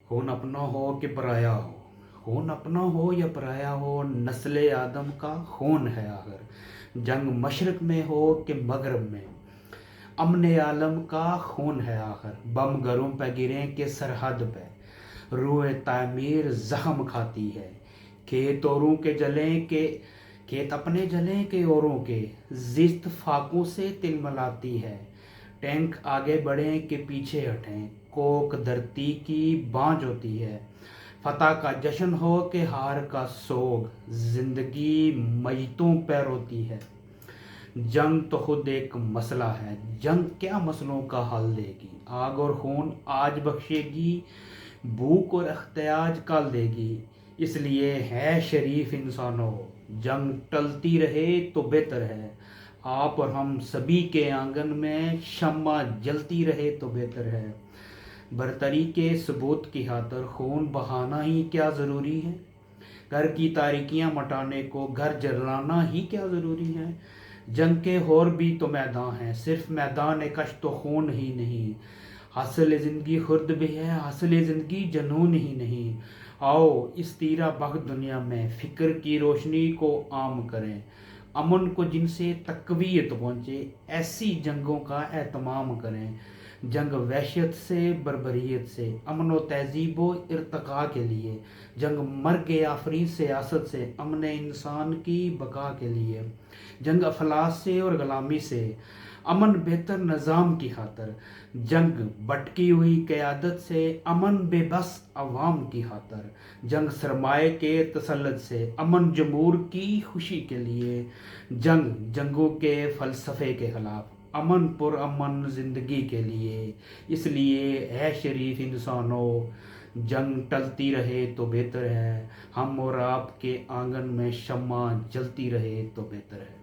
खून अपना हो कि पराया हो, खून अपना हो या पराया हो, नस्ल आदम का खून है आखिर। जंग मशरक में हो कि मगरब में, अमन आलम का खून है आखिर। बम घरों पे गिरे कि सरहद पे, रूह तामीर जख्म खाती है। खेत औरों के जलें के खेत अपने जलें के औरों के, जिस्त फाकों से तिलमिलाती है। टैंक आगे बढ़ें कि पीछे हटें, कोक धरती की बाँझ होती है। फतह का जश्न हो कि हार का सोग, जिंदगी मयतों पर रोती है। जंग तो खुद एक मसला है, जंग क्या मसलों का हल देगी। आग और खून आज बख्शेगी, भूख और अख्तियाज कल देगी। इसलिए है शरीफ इंसानों, जंग टलती रहे तो बेहतर है। आप और हम सभी के आंगन में शम्मा जलती रहे तो बेहतर है। बरतरी के सबूत की खातर खून बहाना ही क्या ज़रूरी है। घर की तारीकियां मटाने को घर जलाना ही क्या ज़रूरी है। जंग के और भी तो मैदान हैं, सिर्फ मैदान कश तो खून ही नहीं। हासिल ज़िंदगी खुर्द भी है, हासिल ज़िंदगी जनून ही नहीं। आओ इस तीरा बख्त दुनिया में फ़िक्र की रोशनी को आम करें। अमन को जिनसे तकवीत पहुँचे, ऐसी जंगों का एहतमाम करें। जंग वहशत से बर्बरियत से, अमन व तहजीब व इर्तका के लिए। जंग मर्ग आफरी सियासत से, अमन इंसान की बका के लिए। जंग अफलास से और ग़ुलामी से, अमन बेहतर निज़ाम की खातर। जंग भटकी हुई क़यादत से, अमन बेबस अवाम की खातर। जंग सरमाए के तसल्लुत से, अमन जमूर की खुशी के लिए। जंग जंगों के फ़लसफ़े के ख़िलाफ़, अमन पुरअमन ज़िंदगी के लिए। इसलिए है शरीफ इंसानों, जंग टलती रहे तो बेहतर है। हम और आपके आंगन में शम्मा जलती रहे तो बेहतर है।